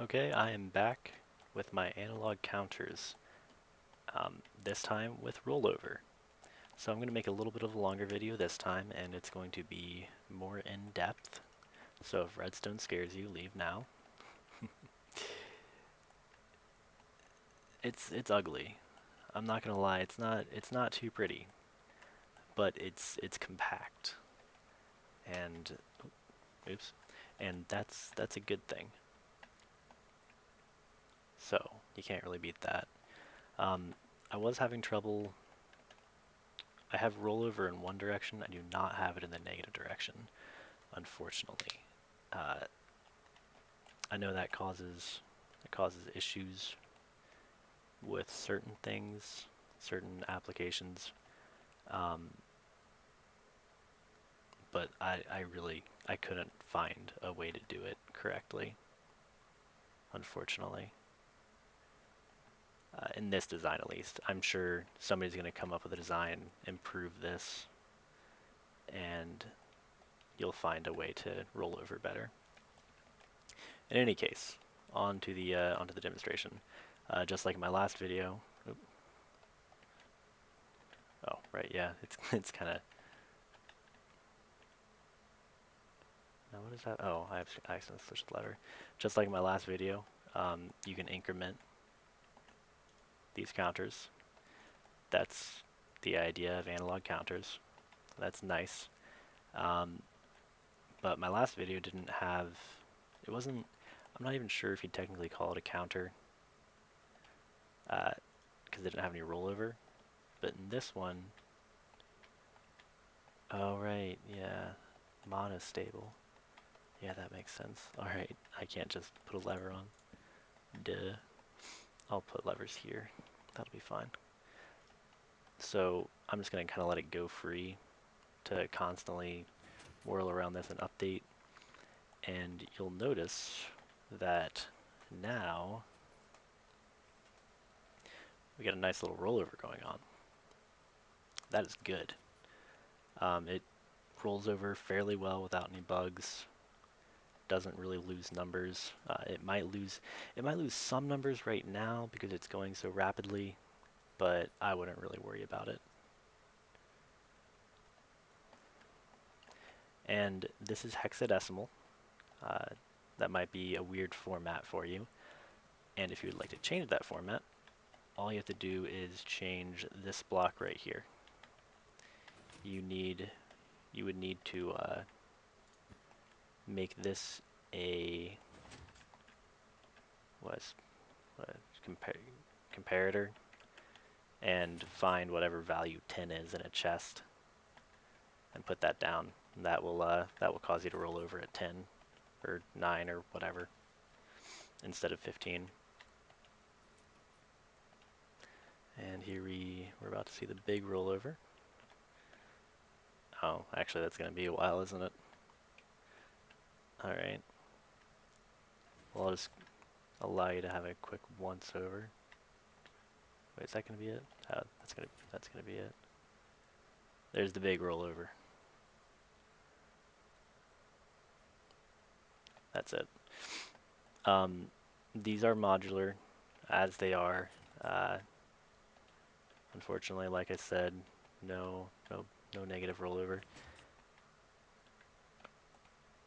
Okay, I am back with my analog counters, this time with rollover. So I'm going to make a little bit of a longer video this time, and it's going to be more in-depth. So if redstone scares you, leave now. It's ugly. I'm not gonna lie, it's not too pretty, but it's compact, and oops, and that's a good thing. So you can't really beat that. Um, I was having trouble. I have rollover in one direction. I do not have it in the negative direction, unfortunately. Uh, I know that causes issues with certain things, certain applications, um, but I couldn't find a way to do it correctly, unfortunately. In this design, at least, I'm sure somebody's going to come up with a design, improve this, and you'll find a way to roll over better. In any case, onto the demonstration. Just like in my last video. Oh, right, yeah, it's it's kind of. Now what is that? Oh, I accidentally switched the lever. Just like in my last video, you can increment these counters. That's the idea of analog counters. That's nice. Um, but my last video didn't have. It wasn't. I'm not even sure if you'd technically call it a counter, because it didn't have any rollover. But in this one, oh right, yeah, monostable. Yeah, that makes sense. Alright, I can't just put a lever on. Duh. I'll put levers here. That'll be fine. So I'm just going to kind of let it go free to constantly whirl around this and update. And you'll notice that now we got a nice little rollover going on. That is good. It rolls over fairly well without any bugs. Doesn't really lose numbers. It might lose some numbers right now because it's going so rapidly, but I wouldn't really worry about it. And this is hexadecimal. Uh, that might be a weird format for you. And if you would like to change that format, all you have to do is change this block right here. You would need to make this a was what comparator and find whatever value 10 is in a chest and put that down. And that will cause you to roll over at 10 or 9 or whatever instead of 15. And here we're about to see the big rollover. Oh, actually that's going to be a while, isn't it? Alright. Well, I'll just allow you to have a quick once over. Wait, is that going to be it? That's gonna be it. There's the big rollover. That's it. These are modular, as they are. Uh, Unfortunately, like I said, no negative rollover.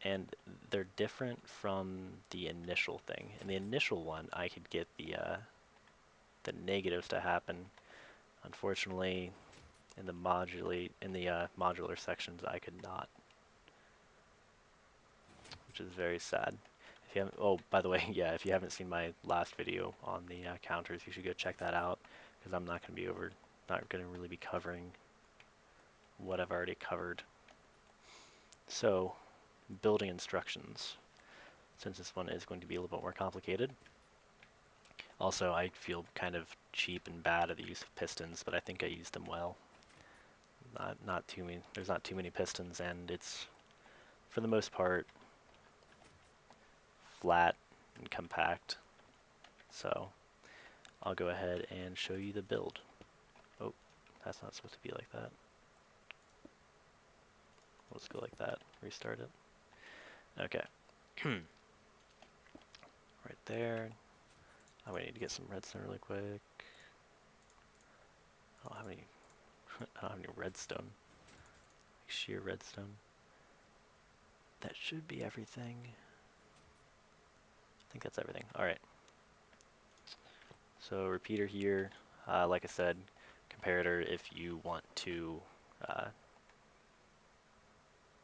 And they're different from the initial thing. In the initial one, I could get the negatives to happen. Unfortunately, in the modular sections, I could not, which is very sad. If you haven't, oh, by the way, yeah, if you haven't seen my last video on the counters, you should go check that out because I'm not going to really be covering what I've already covered. So, building instructions, since this one is going to be a little bit more complicated. Also, I feel kind of cheap and bad at the use of pistons, but I think I used them well. Not too many. There's not too many pistons, and it's for the most part flat and compact. So I'll go ahead and show you the build. Oh, that's not supposed to be like that. We'll just go like that. Restart it. Okay. Right there. I'm gonna need to get some redstone really quick. I don't have any. I don't have any redstone. Sheer redstone. That should be everything. I think that's everything. All right. So repeater here. Like I said, comparator if you want to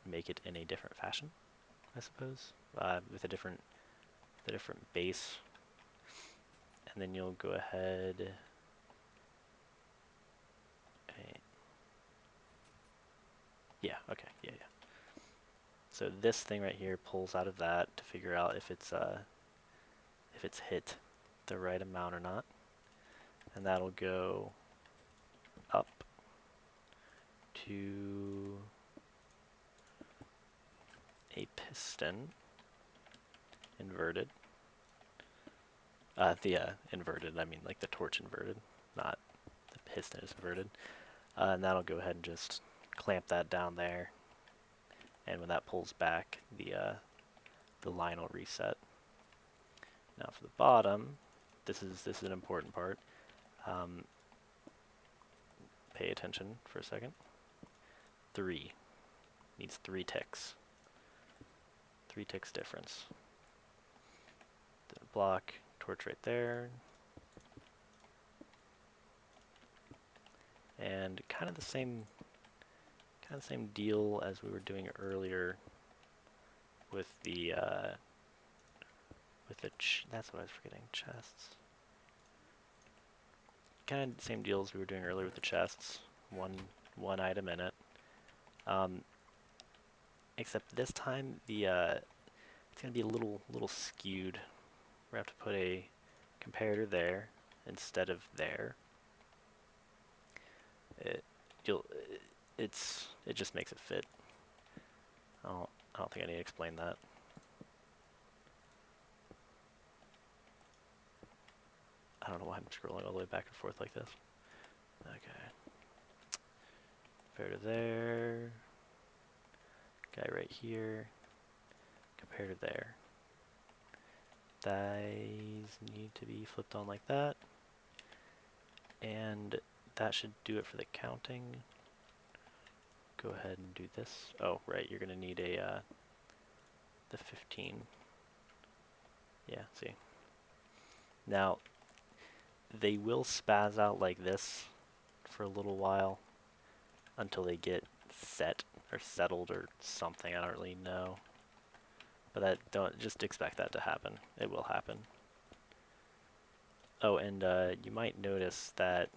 make it in a different fashion, I suppose, with a different base, and then you'll go ahead. Yeah. Okay. Yeah. Yeah. So this thing right here pulls out of that to figure out if it's hit the right amount or not, and that'll go up to a piston inverted. The inverted, I mean like the torch inverted, not the piston is inverted. And that'll go ahead and just clamp that down there. And when that pulls back, the line will reset. Now for the bottom, this is an important part. Pay attention for a second. 3 needs 3 ticks. 3 ticks difference. Block, torch right there. And kind of the same deal as we were doing earlier with the that's what I was forgetting, chests. Kind of the same deal as we were doing earlier with the chests. One item in it. Except this time it's gonna be a little skewed. We have to put a comparator there instead of there. It just makes it fit. I don't think I need to explain that. I don't know why I'm scrolling all the way back and forth like this. Okay. Comparator there. Guy right here. Comparator there. These need to be flipped on like that. And that should do it for the counting. Go ahead and do this. Oh, right, you're gonna need a the 15. Yeah, see. Now, they will spaz out like this for a little while until they get set or settled or something. I don't really know. But don't just expect that to happen. It will happen. Oh, and you might notice that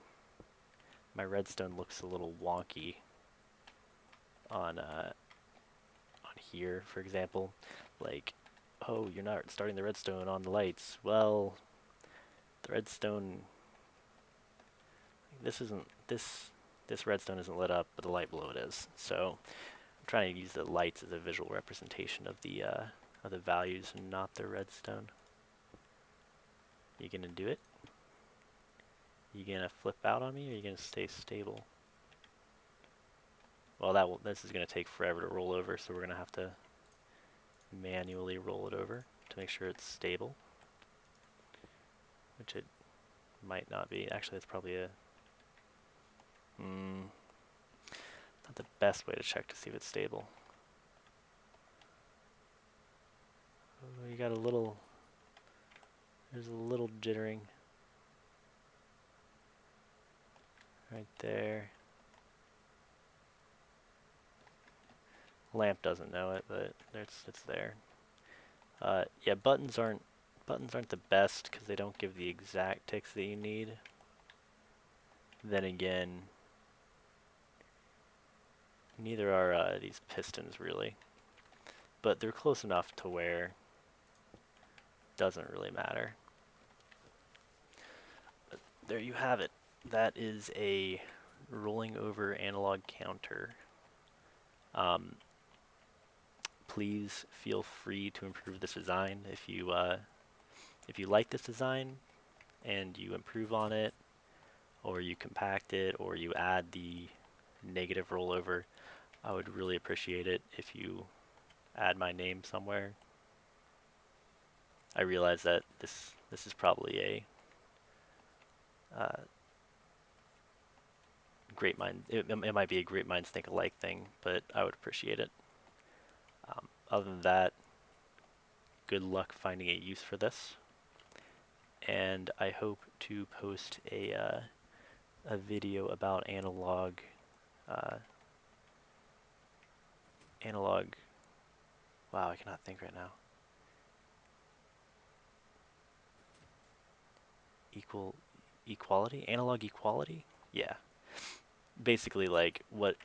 my redstone looks a little wonky on here, for example. Like, oh, you're not starting the redstone on the lights. Well, the redstone. This redstone isn't lit up, but the light below it is. So I'm trying to use the lights as a visual representation of the values and not the redstone. You gonna do it? You gonna flip out on me, or you gonna stay stable? Well, this is gonna take forever to roll over, so we're gonna have to manually roll it over to make sure it's stable, which it might not be. Actually, it's probably not the best way to check to see if it's stable. Oh, you got there's a little jittering right there. Lamp doesn't know it, but it's there. Yeah, buttons aren't the best because they don't give the exact ticks that you need. Then again, neither are these pistons really, but they're close enough to where it doesn't really matter. But there you have it. That is a rolling over analog counter. Please feel free to improve this design if you like this design and you improve on it, or you compact it, or you add the negative rollover. I would really appreciate it if you add my name somewhere. I realize that this is probably a great mind. It might be a great minds think alike thing, but I would appreciate it. Other than that, good luck finding a use for this, and I hope to post a video about uh, analog. Wow, I cannot think right now. Equal equality, analog equality. Yeah, basically like what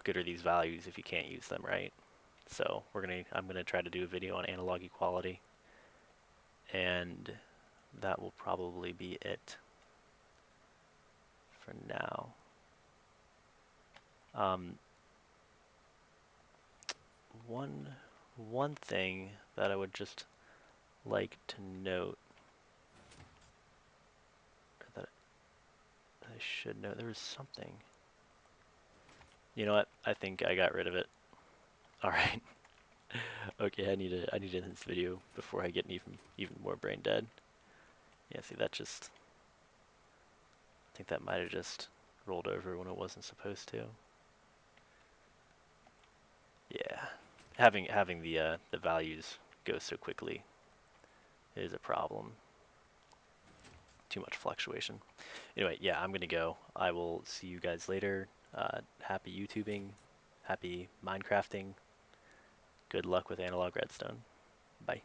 good are these values if you can't use them, right? So I'm gonna try to do a video on analog equality, and that will probably be it for now. Um, one one thing that I would just like to note, or that I should note, there was something. You know what? I think I got rid of it. All right. Okay, I need to end this video before I get even more brain dead. Yeah, see that just I think that might have just rolled over when it wasn't supposed to. Yeah. Having the values go so quickly is a problem. Too much fluctuation. Anyway, yeah, I'm gonna go. I will see you guys later. Happy YouTubing, happy Minecrafting. Good luck with Analog Redstone. Bye.